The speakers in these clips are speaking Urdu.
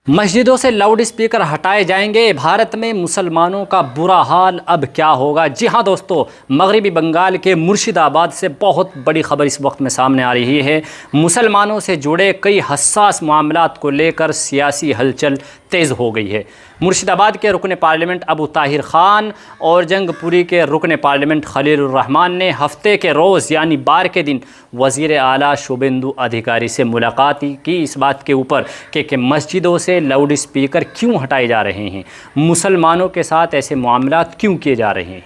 مسجدوں سے لاؤڈ اسپیکر ہٹائے جائیں گے، بھارت میں مسلمانوں کا برا حال اب کیا ہوگا؟ جی ہاں دوستو، مغربی بنگال کے مرشد آباد سے بہت بڑی خبر اس وقت میں سامنے آ رہی ہے۔ مسلمانوں سے جڑے کئی حساس معاملات کو لے کر سیاسی ہلچل تیز ہو گئی ہے۔ مرشد آباد کے رکن پارلیمنٹ ابو طاہر خان اور جنگ پوری کے رکن پارلیمنٹ خلیل الرحمان نے ہفتے کے روز یعنی بار کے دن وزیر اعلیٰ شوبھیندو ادھیکاری سے ملاقات کی اس بات کے اوپر کہ مسجدوں سے لاؤڈ اسپیکر کیوں ہٹائے جا رہے ہیں، مسلمانوں کے ساتھ ایسے معاملات کیوں کیے جا رہے ہیں۔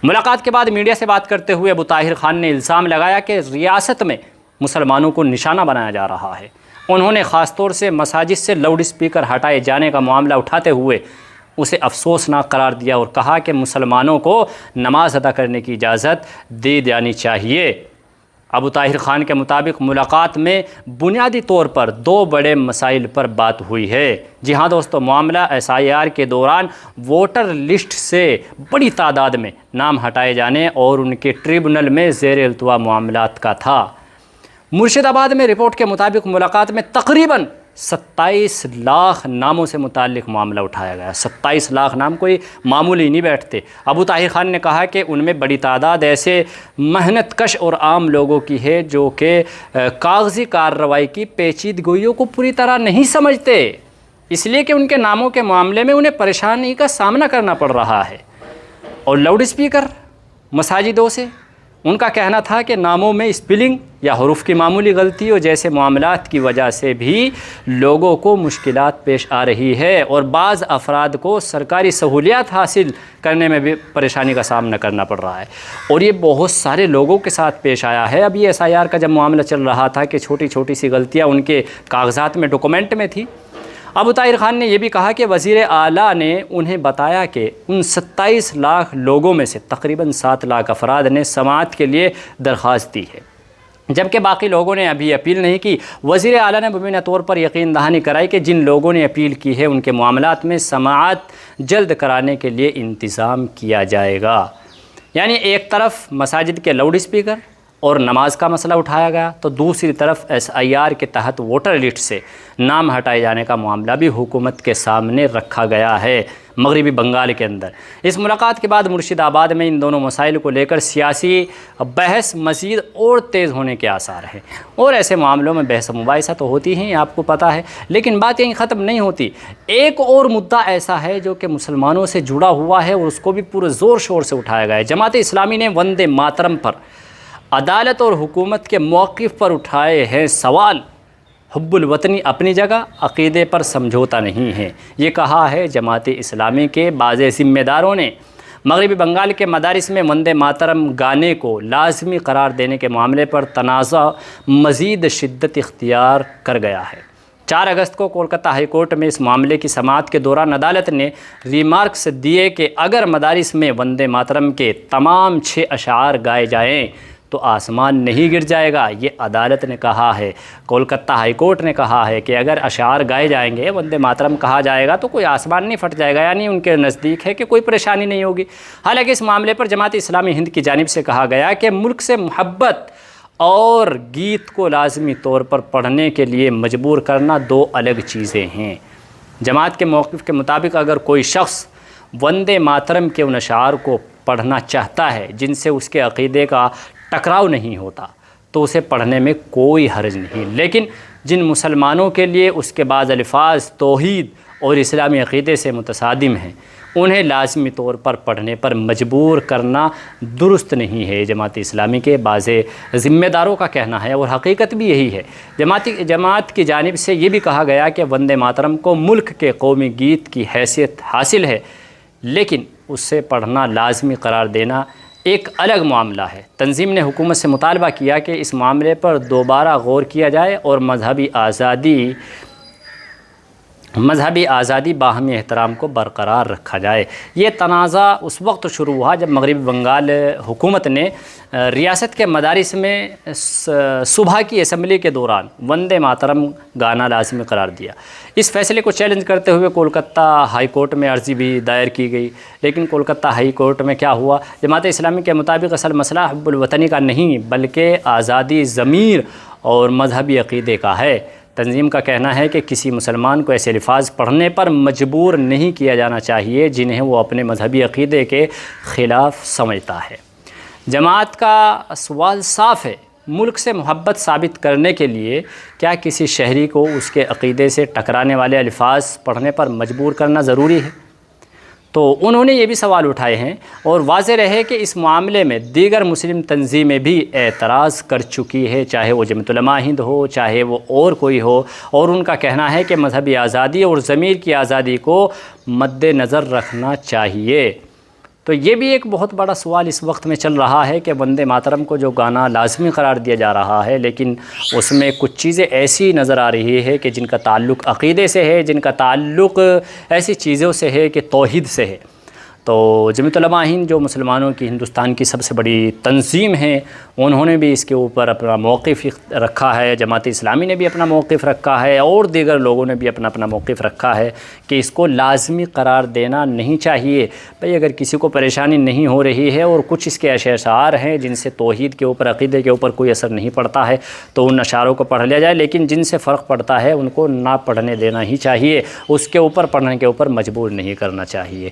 ملاقات کے بعد میڈیا سے بات کرتے ہوئے ابو طاہر خان نے الزام لگایا کہ ریاست میں مسلمانوں کو نشانہ بنایا جا رہا ہے۔ انہوں نے خاص طور سے مساجد سے لاؤڈ اسپیکر ہٹائے جانے کا معاملہ اٹھاتے ہوئے اسے افسوسناک قرار دیا اور کہا کہ مسلمانوں کو نماز ادا کرنے کی اجازت دی جانی چاہیے۔ ابو طاہر خان کے مطابق ملاقات میں بنیادی طور پر دو بڑے مسائل پر بات ہوئی ہے۔ جی ہاں دوستو، معاملہ SIR کے دوران ووٹر لسٹ سے بڑی تعداد میں نام ہٹائے جانے اور ان کے ٹریبونل میں زیر التوا معاملات کا تھا۔ مرشد آباد میں رپورٹ کے مطابق ملاقات میں تقریباً 27 لاکھ ناموں سے متعلق معاملہ اٹھایا گیا۔ 27 لاکھ نام کوئی معمولی نہیں بیٹھتے۔ ابو طاہر خان نے کہا کہ ان میں بڑی تعداد ایسے محنت کش اور عام لوگوں کی ہے جو کہ کاغذی کارروائی کی پیچیدگیوں کو پوری طرح نہیں سمجھتے، اس لیے کہ ان کے ناموں کے معاملے میں انہیں پریشانی کا سامنا کرنا پڑ رہا ہے۔ اور لاؤڈ اسپیکر مساجدوں سے ان کا کہنا تھا کہ ناموں میں اسپیلنگ یا حروف کی معمولی غلطیوں جیسے معاملات کی وجہ سے بھی لوگوں کو مشکلات پیش آ رہی ہے اور بعض افراد کو سرکاری سہولیات حاصل کرنے میں بھی پریشانی کا سامنا کرنا پڑ رہا ہے، اور یہ بہت سارے لوگوں کے ساتھ پیش آیا ہے۔ اب یہ SIR کا جب معاملہ چل رہا تھا کہ چھوٹی چھوٹی سی غلطیاں ان کے کاغذات میں ڈاکومنٹ میں تھی۔ ابو طاہر خان نے یہ بھی کہا کہ وزیر اعلیٰ نے انہیں بتایا کہ ان 27 لاکھ لوگوں میں سے تقریباً 7 لاکھ افراد نے سماعت کے لیے درخواست دی ہے، جبکہ باقی لوگوں نے ابھی اپیل نہیں کی۔ وزیر اعلیٰ نے مبینہ طور پر یقین دہانی کرائی کہ جن لوگوں نے اپیل کی ہے ان کے معاملات میں سماعت جلد کرانے کے لیے انتظام کیا جائے گا۔ یعنی ایک طرف مساجد کے لاؤڈ اسپیکر اور نماز کا مسئلہ اٹھایا گیا، تو دوسری طرف SIR کے تحت ووٹر لسٹ سے نام ہٹائے جانے کا معاملہ بھی حکومت کے سامنے رکھا گیا ہے مغربی بنگال کے اندر۔ اس ملاقات کے بعد مرشد آباد میں ان دونوں مسائل کو لے کر سیاسی بحث مزید اور تیز ہونے کے آثار ہیں، اور ایسے معاملوں میں بحث مباحثہ تو ہوتی ہیں، آپ کو پتہ ہے، لیکن بات یہیں ختم نہیں ہوتی۔ ایک اور مدعا ایسا ہے جو کہ مسلمانوں سے جڑا ہوا ہے اور اس کو بھی پورے زور شور سے اٹھایا گیا ہے۔ جماعت اسلامی نے وندے ماترم پر عدالت اور حکومت کے موقف پر اٹھائے ہیں سوال۔ حب الوطنی اپنی جگہ، عقیدے پر سمجھوتا نہیں ہے، یہ کہا ہے جماعت اسلامی کے بعض ذمہ داروں نے۔ مغربی بنگال کے مدارس میں وندے ماترم گانے کو لازمی قرار دینے کے معاملے پر تنازع مزید شدت اختیار کر گیا ہے۔ 4 اگست کو کولکتہ ہائی کورٹ میں اس معاملے کی سماعت کے دوران عدالت نے ریمارکس دیے کہ اگر مدارس میں وندے ماترم کے تمام 6 اشعار گائے جائیں تو آسمان نہیں گر جائے گا، یہ عدالت نے کہا ہے۔ کولکتہ ہائی کورٹ نے کہا ہے کہ اگر اشعار گائے جائیں گے، وندے ماترم کہا جائے گا تو کوئی آسمان نہیں پھٹ جائے گا، یعنی ان کے نزدیک ہے کہ کوئی پریشانی نہیں ہوگی۔ حالانکہ اس معاملے پر جماعت اسلامی ہند کی جانب سے کہا گیا کہ ملک سے محبت اور گیت کو لازمی طور پر پڑھنے کے لیے مجبور کرنا 2 الگ چیزیں ہیں۔ جماعت کے موقف کے مطابق اگر کوئی شخص وندے ماترم کے ان اشعار کو پڑھنا چاہتا ہے جن سے اس کے عقیدے کا ٹکراؤ نہیں ہوتا تو اسے پڑھنے میں کوئی حرج نہیں، لیکن جن مسلمانوں کے لیے اس کے بعض الفاظ توحید اور اسلامی عقیدے سے متصادم ہیں انہیں لازمی طور پر پڑھنے پر مجبور کرنا درست نہیں ہے، جماعت اسلامی کے بعض ذمہ داروں کا کہنا ہے، اور حقیقت بھی یہی ہے۔ جماعت کی جانب سے یہ بھی کہا گیا کہ وندے ماترم کو ملک کے قومی گیت کی حیثیت حاصل ہے، لیکن اس سے پڑھنا لازمی قرار دینا ایک الگ معاملہ ہے۔ تنظیم نے حکومت سے مطالبہ کیا کہ اس معاملے پر دوبارہ غور کیا جائے اور مذہبی آزادی باہمی احترام کو برقرار رکھا جائے۔ یہ تنازع اس وقت شروع ہوا جب مغربی بنگال حکومت نے ریاست کے مدارس میں صبح کی اسمبلی کے دوران وندے ماترم گانا لازمی قرار دیا۔ اس فیصلے کو چیلنج کرتے ہوئے کولکتہ ہائی کورٹ میں عرضی بھی دائر کی گئی، لیکن کولکتہ ہائی کورٹ میں کیا ہوا؟ جماعت اسلامی کے مطابق اصل مسئلہ حب الوطنی کا نہیں بلکہ آزادی ضمیر اور مذہبی عقیدے کا ہے۔ تنظیم کا کہنا ہے کہ کسی مسلمان کو ایسے الفاظ پڑھنے پر مجبور نہیں کیا جانا چاہیے جنہیں وہ اپنے مذہبی عقیدے کے خلاف سمجھتا ہے۔ جماعت کا سوال صاف ہے، ملک سے محبت ثابت کرنے کے لیے کیا کسی شہری کو اس کے عقیدے سے ٹکرانے والے الفاظ پڑھنے پر مجبور کرنا ضروری ہے؟ تو انہوں نے یہ بھی سوال اٹھائے ہیں، اور واضح رہے کہ اس معاملے میں دیگر مسلم تنظیمیں بھی اعتراض کر چکی ہے، چاہے وہ جمعیت علماء ہند ہو، چاہے وہ اور کوئی ہو، اور ان کا کہنا ہے کہ مذہبی آزادی اور ضمیر کی آزادی کو مد نظر رکھنا چاہیے۔ تو یہ بھی ایک بہت بڑا سوال اس وقت میں چل رہا ہے کہ وندے ماترم کو جو گانا لازمی قرار دیا جا رہا ہے، لیکن اس میں کچھ چیزیں ایسی نظر آ رہی ہے کہ جن کا تعلق عقیدے سے ہے، جن کا تعلق ایسی چیزوں سے ہے کہ توحید سے ہے۔ تو جمعیت علماء ہند جو مسلمانوں کی ہندوستان کی سب سے بڑی تنظیم ہے، انہوں نے بھی اس کے اوپر اپنا موقف رکھا ہے، جماعت اسلامی نے بھی اپنا موقف رکھا ہے، اور دیگر لوگوں نے بھی اپنا موقف رکھا ہے کہ اس کو لازمی قرار دینا نہیں چاہیے۔ بھئی اگر کسی کو پریشانی نہیں ہو رہی ہے اور کچھ اس کے اشعار ہیں جن سے توحید کے اوپر، عقیدے کے اوپر کوئی اثر نہیں پڑتا ہے، تو ان اشعاروں کو پڑھ لیا جائے، لیکن جن سے فرق پڑتا ہے ان کو نہ پڑھنے دینا ہی چاہیے، اس کے اوپر پڑھنے کے اوپر مجبور نہیں کرنا چاہیے۔